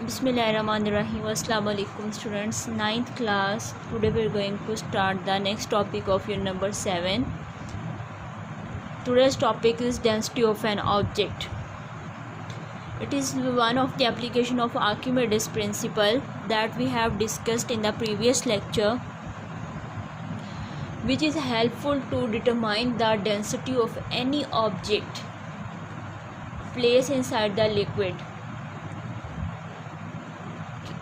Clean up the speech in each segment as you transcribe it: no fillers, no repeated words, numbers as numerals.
Bismillahirrahmanirrahim. Assalamu alaikum students. 9th class. Today we are going to start the next topic of your number 7. Today's topic is density of an object. It is one of the application of Archimedes principle that we have discussed in the previous lecture, which is helpful to determine the density of any object placed inside the liquid.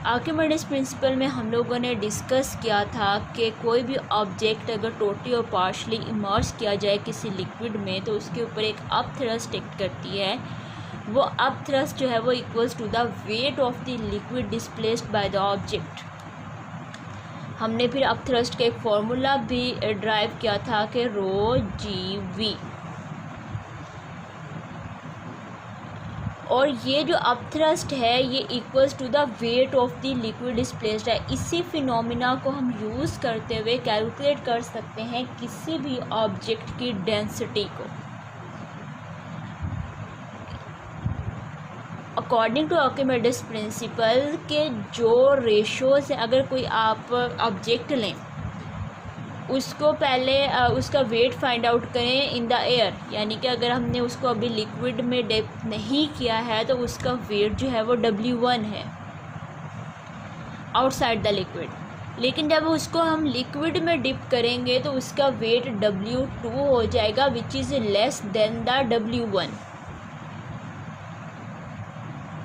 Archimedes principal में हम लोगों ने discuss किया था कि कोई भी object अगर टोटली और पार्शली इमर्स किया जाए किसी लिक्विड में तो उसके ऊपर एक अप थ्रस्ट एक्ट करती है। वो अप थ्रस्ट जो है वो equals to the weight of the liquid displaced by the object. हमने फिर अप थ्रस्ट का एक फार्मूला भी ड्राइव किया था कि रो जी वी, और ये जो अप थ्रस्ट है ये equals to the weight of the liquid displaced है। इसी फिनोमिना को हम यूज़ करते हुए कैलकुलेट कर सकते हैं किसी भी ऑब्जेक्ट की डेंसिटी को। अकॉर्डिंग टू आर्किमिडीज प्रिंसिपल के जो रेशोज़ हैं, अगर कोई आप ऑब्जेक्ट लें उसको पहले उसका वेट फाइंड आउट करें इन द एयर, यानी कि अगर हमने उसको अभी लिक्विड में डिप नहीं किया है तो उसका वेट जो है वो W1 है आउटसाइड द लिक्विड। लेकिन जब उसको हम लिक्विड में डिप करेंगे तो उसका वेट W2 हो जाएगा, which is less than the W1।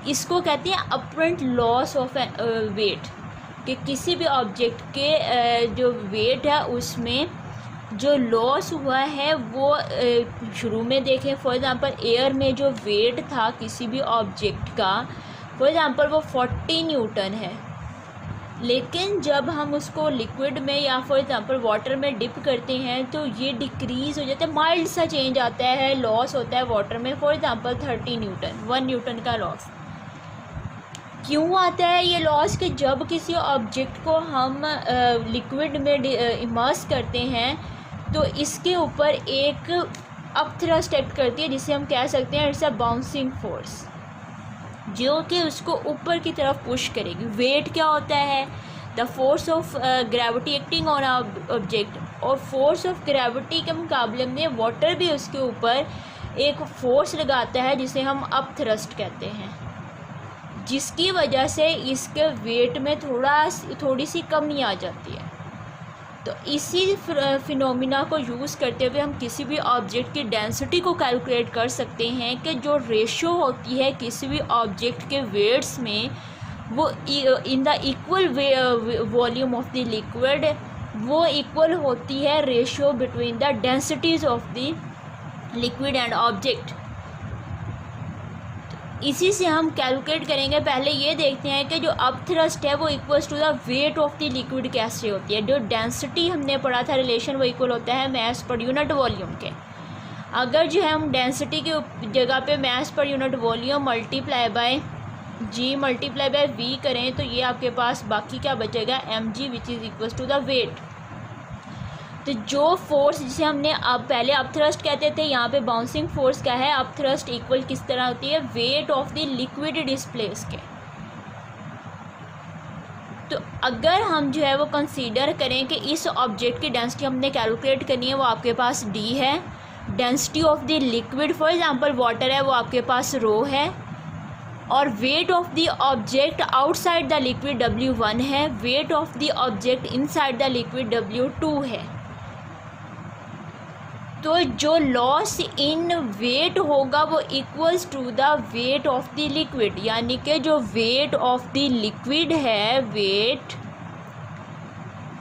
इसको कहते हैं अपरेंट लॉस ऑफ वेट, कि किसी भी ऑब्जेक्ट के जो वेट है उसमें जो लॉस हुआ है वो शुरू में देखें। फॉर एग्ज़ाम्पल एयर में जो वेट था किसी भी ऑब्जेक्ट का, फॉर एग्ज़ाम्पल वो 40 न्यूटन है, लेकिन जब हम उसको लिक्विड में या फॉर एग्ज़ाम्पल वाटर में डिप करते हैं तो ये डिक्रीज़ हो जाता है, माइल्ड सा चेंज आता है, लॉस होता है वाटर में फॉर एग्ज़ाम्पल 30 न्यूटन, 1 न्यूटन का लॉस। क्यों आता है ये लॉस? कि जब किसी ऑब्जेक्ट को हम लिक्विड में इमर्स करते हैं तो इसके ऊपर एक अप थ्रस्ट एक्ट करती है, जिसे हम कह सकते हैं इट्स अ बाउंसिंग फोर्स, जो कि उसको ऊपर की तरफ पुश करेगी। वेट क्या होता है? The force of gravity acting on object, और फोर्स ऑफ ग्रेविटी के मुकाबले में वाटर भी उसके ऊपर एक फोर्स लगाता है जिसे हम अप थ्रस्ट कहते हैं, जिसकी वजह से इसके वेट में थोड़ी सी कमी आ जाती है। तो इसी फिनोमिना को यूज़ करते हुए हम किसी भी ऑब्जेक्ट की डेंसिटी को कैलकुलेट कर सकते हैं कि जो रेशो होती है किसी भी ऑब्जेक्ट के वेट्स में वो in the equal volume of the liquid वो इक्वल होती है ratio between the densities of the liquid and object. इसी से हम कैलकुलेट करेंगे। पहले ये देखते हैं कि जो अप थ्रस्ट है वो equals to the weight of the liquid कैसे होती है। जो डेंसिटी हमने पढ़ा था रिलेशन वो इक्वल होता है मास पर यूनिट वॉल्यूम के। अगर जो है हम डेंसिटी की जगह पे मास पर unit volume multiply by g multiply by V करें तो ये आपके पास बाकी क्या बचेगा, mg, which is equals to the weight. तो जो फोर्स जिसे हमने अब पहले अप थ्रस्ट कहते थे, यहाँ पे बाउंसिंग फोर्स क्या है, अप थ्रस्ट इक्वल किस तरह होती है, weight of the liquid displace के। तो अगर हम जो है वो कंसीडर करें कि इस ऑब्जेक्ट की डेंसिटी हमने कैलकुलेट करनी है, वो आपके पास d है। Density of the liquid for example water है, वो आपके पास रो है, और weight of the object outside the liquid W1 है, weight of the object inside the liquid W2 है। तो जो लॉस इन वेट होगा वो equals to the weight of the liquid, यानी कि जो वेट ऑफ द लिक्विड है, वेट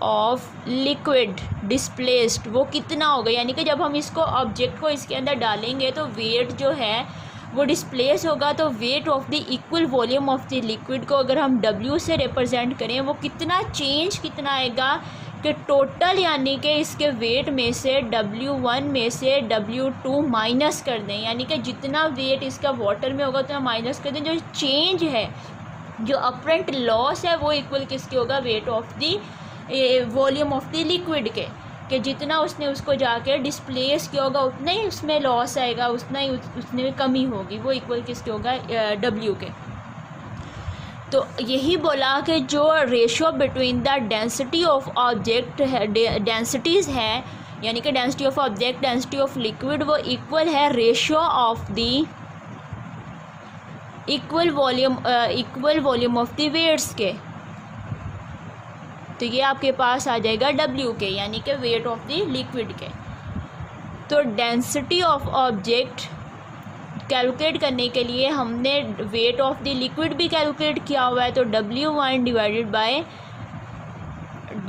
ऑफ लिक्विड डिस्प्लेस्ड वो कितना होगा, यानी कि जब हम इसको ऑब्जेक्ट को इसके अंदर डालेंगे तो वेट जो है वो डिस्प्लेस होगा। तो wait of the equal volume of the liquid को अगर हम W से रिप्रेजेंट करें वो कितना चेंज कितना आएगा कि टोटल, यानी कि इसके वेट में से W1 में से W2 माइनस कर दें, यानी कि जितना वेट इसका वाटर में होगा उतना माइनस कर दें। जो चेंज है, जो अपरेंट लॉस है वो इक्वल किसके होगा, wait of the volume of the liquid के, कि जितना उसने उसको जाके डिस्प्लेस किया होगा उतना ही उसमें लॉस आएगा, उतना ही उसमें कमी होगी, वो इक्वल किसके होगा, W के। तो यही बोला कि जो ratio between the density of object है, डेंसिटीज़ है, यानी कि density of object, density of liquid, वो इक्वल है ratio of the equal volume of the weights के। तो ये आपके पास आ जाएगा W के, यानी कि वेट ऑफ द लिक्विड के। तो डेंसिटी ऑफ ऑब्जेक्ट कैलकुलेट करने के लिए हमने वेट ऑफ द लिक्विड भी कैलकुलेट किया हुआ है, तो W1 divided by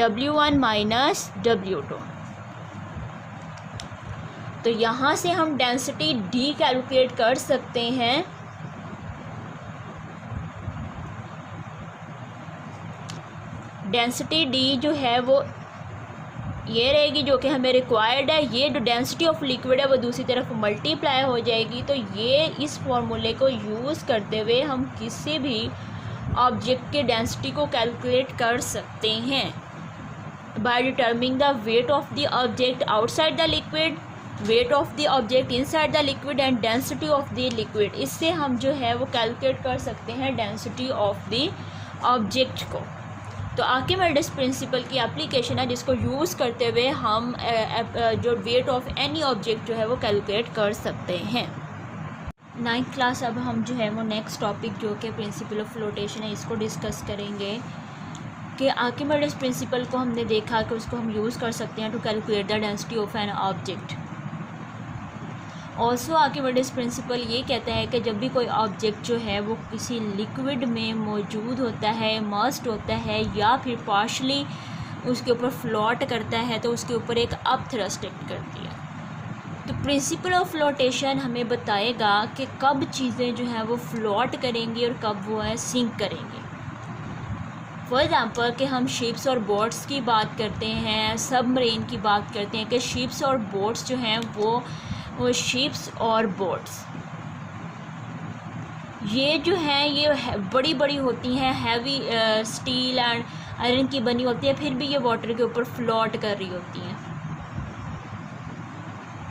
W1 minus W2। तो यहाँ से हम डेंसिटी D कैलकुलेट कर सकते हैं। डेंसिटी D जो है वो ये रहेगी, जो कि हमें रिक्वायर्ड है। ये जो डेंसिटी ऑफ लिक्विड है वो दूसरी तरफ मल्टीप्लाई हो जाएगी। तो ये इस फॉर्मूले को यूज़ करते हुए हम किसी भी ऑब्जेक्ट के डेंसिटी को कैलकुलेट कर सकते हैं by determining the weight of the object outside the liquid, weight of the object inside the liquid and density of the liquid. इससे हम जो है वो कैलकुलेट कर सकते हैं डेंसिटी ऑफ द ऑब्जेक्ट को। तो आर्किमिडीज प्रिंसिपल की एप्लीकेशन है, जिसको यूज़ करते हुए हम जो वेट ऑफ एनी ऑब्जेक्ट जो है वो कैलकुलेट कर सकते हैं। 9th क्लास अब हम जो है वो नेक्स्ट टॉपिक जो कि प्रिंसिपल ऑफ फ्लोटेशन है इसको डिस्कस करेंगे कि आर्किमिडीज प्रिंसिपल को हमने देखा कि उसको हम यूज़ कर सकते हैं to calculate the density of an object. Also Archimedes principle ये कहता है कि जब भी कोई ऑब्जेक्ट जो है वो किसी लिक्विड में मौजूद होता है, इमर्स्ड होता है, या फिर पार्शली उसके ऊपर फ्लोट करता है, तो उसके ऊपर एक अपथ्रस्ट एक्ट करती है। तो प्रिंसिपल ऑफ फ्लोटेशन हमें बताएगा कि कब चीज़ें जो हैं वो फ्लोट करेंगी और कब वो है सिंक करेंगी। फॉर एग्ज़ाम्पल कि हम शिप्स और बोट्स की बात करते हैं, सबमरीन की बात करते हैं कि शिप्स और बोट्स जो हैं वो शिप्स और बोट्स ये जो हैं ये बड़ी बड़ी होती हैं, हैवी स्टील एंड आयरन की बनी होती है, फिर भी ये वाटर के ऊपर फ्लोट कर रही होती हैं।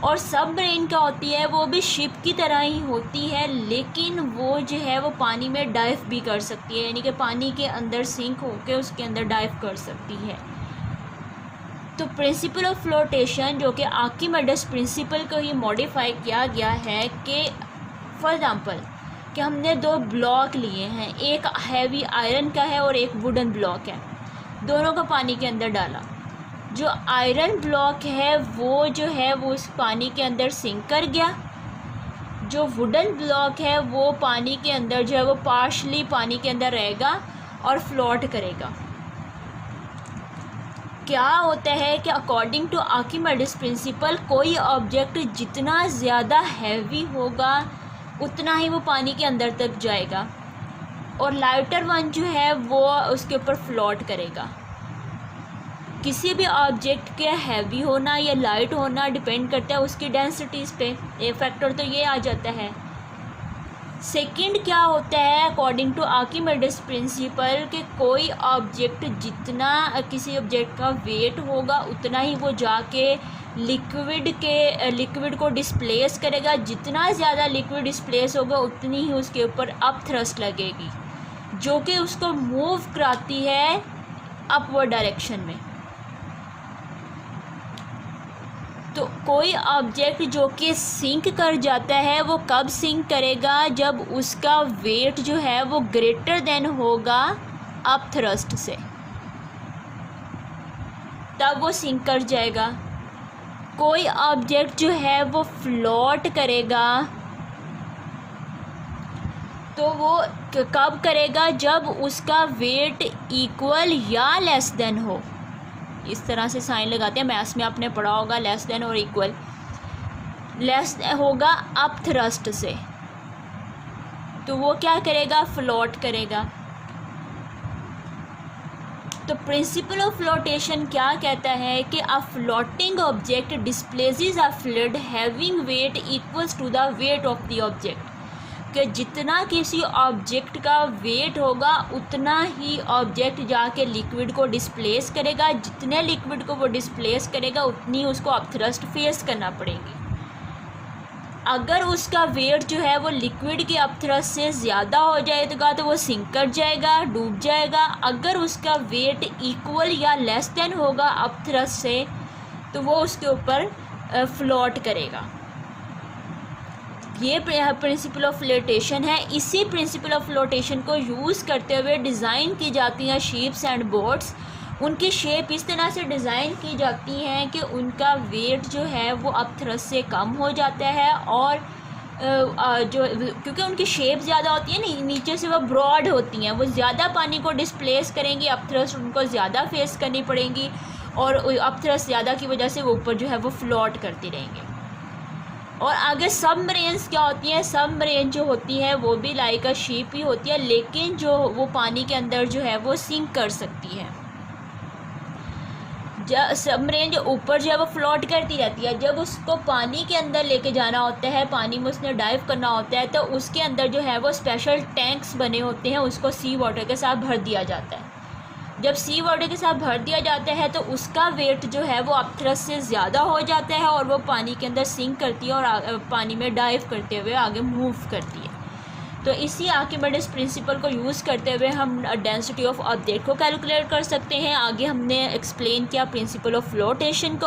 और सबमरीन क्या होती है, वो भी शिप की तरह ही होती है, लेकिन वो जो है वो पानी में डाइव भी कर सकती है, यानी कि पानी के अंदर सिंक होकर उसके अंदर डाइव कर सकती है। तो प्रिंसिपल ऑफ फ्लोटेशन जो कि आर्किमिडीज प्रिंसिपल को ही मॉडिफाई किया गया है कि फॉर एग्ज़ाम्पल कि हमने दो ब्लॉक लिए हैं, एक हैवी आयरन का है और एक वुडन ब्लॉक है, दोनों को पानी के अंदर डाला। जो आयरन ब्लॉक है वो जो है वो उस पानी के अंदर सिंक कर गया, जो वुडन ब्लॉक है वो पानी के अंदर जो है वो पार्शली पानी के अंदर रहेगा और फ्लोट करेगा। क्या होता है कि अकॉर्डिंग टू आर्किमिडीज प्रिंसिपल कोई ऑब्जेक्ट जितना ज़्यादा हैवी होगा उतना ही वो पानी के अंदर तक जाएगा, और लाइटर वन जो है वो उसके ऊपर फ्लोट करेगा। किसी भी ऑब्जेक्ट के हैवी होना या लाइट होना डिपेंड करता है उसकी डेंसिटीज़ पे, एक फैक्टर तो ये आ जाता है। सेकंड क्या होता है अकॉर्डिंग टू आर्किमिडीज प्रिंसिपल कि कोई ऑब्जेक्ट जितना किसी ऑब्जेक्ट का वेट होगा उतना ही वो जाके लिक्विड को डिस्प्लेस करेगा। जितना ज़्यादा लिक्विड डिस्प्लेस होगा उतनी ही उसके ऊपर अपथ्रस्ट लगेगी, जो कि उसको मूव कराती है अपवर्ड डायरेक्शन में। तो कोई ऑब्जेक्ट जो कि सिंक कर जाता है वो कब सिंक करेगा, जब उसका वेट जो है वो ग्रेटर देन होगा अपथ्रस्ट से, तब वो सिंक कर जाएगा। कोई ऑब्जेक्ट जो है वो फ्लोट करेगा तो वो कब करेगा, जब उसका वेट इक्वल या लेस देन हो। इस तरह से साइन लगाते हैं, मैथ्स में आपने पढ़ा होगा लेस देन और इक्वल। लेस होगा अपथ्रस्ट से, तो वो क्या करेगा, फ्लोट करेगा। तो प्रिंसिपल ऑफ फ्लोटेशन क्या कहता है कि a floating object displaces a fluid having weight equals to the weight of the object, कि जितना किसी ऑब्जेक्ट का वेट होगा उतना ही ऑब्जेक्ट जाके लिक्विड को डिस्प्लेस करेगा, जितने लिक्विड को वो डिस्प्लेस करेगा उतनी उसको अपथ्रस्ट फेस करना पड़ेगी। अगर उसका वेट जो है वो लिक्विड की अपथ्रस्ट से ज़्यादा हो जाएगा तो वो सिंक कर जाएगा, डूब जाएगा। अगर उसका वेट इक्वल या लेस देन होगा अपथ्रस्ट से तो वो उसके ऊपर फ्लोट करेगा। ये प्रिंसिपल ऑफ फ्लोटेशन है। इसी प्रिंसिपल ऑफ फ्लोटेशन को यूज़ करते हुए डिज़ाइन की जाती हैं शिप्स एंड बोट्स। उनकी शेप इस तरह से डिज़ाइन की जाती हैं कि उनका वेट जो है वो अपथ्रस्ट से कम हो जाता है और जो क्योंकि उनकी शेप ज़्यादा होती है ना, नीचे से वो ब्रॉड होती हैं, वो ज़्यादा पानी को डिस्प्लेस करेंगी, अपथ्रस्ट उनको ज़्यादा फेस करनी पड़ेंगी और अपथ्रस्ट ज़्यादा की वजह से वो ऊपर जो है वो फ्लोट करती रहेंगे। और आगे सबमरीन्स क्या होती हैं? सबमरीन जो होती है वो भी लाइक अ शिप ही होती है, लेकिन जो वो पानी के अंदर जो है वो सिंक कर सकती है। जब सबमरीन जो ऊपर जो है वो फ्लोट करती रहती है, जब उसको पानी के अंदर लेके जाना होता है, पानी में उसने डाइव करना होता है, तो उसके अंदर जो है वो स्पेशल टैंक्स बने होते हैं, उसको सी वाटर के साथ भर दिया जाता है। जब सी वाटर के साथ भर दिया जाता है तो उसका वेट जो है वो अपथ्रस्ट से ज़्यादा हो जाता है और वो पानी के अंदर सिंक करती है और पानी में डाइव करते हुए आगे मूव करती है। तो इसी आर्किमिडीज प्रिंसिपल को यूज़ करते हुए हम डेंसिटी ऑफ ऑब्जेक्ट को कैलकुलेट कर सकते हैं। आगे हमने एक्सप्लेन किया प्रिंसिपल ऑफ फ्लोटेशन को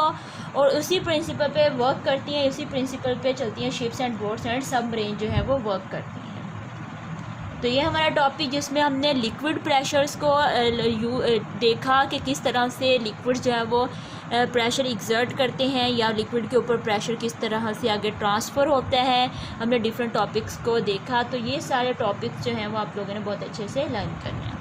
और उसी प्रिंसिपल पे वर्क करती हैं, इसी प्रिंसिपल पे चलती हैं ships and boats and submarine जो है वो वर्क करती हैं। तो ये हमारा टॉपिक जिसमें हमने लिक्विड प्रेशर्स को देखा कि किस तरह से लिक्विड जो है वो प्रेशर एक्सर्ट करते हैं या लिक्विड के ऊपर प्रेशर किस तरह से आगे ट्रांसफ़र होता है। हमने डिफरेंट टॉपिक्स को देखा। तो ये सारे टॉपिक्स जो हैं वो आप लोगों ने बहुत अच्छे से लर्न करने हैं।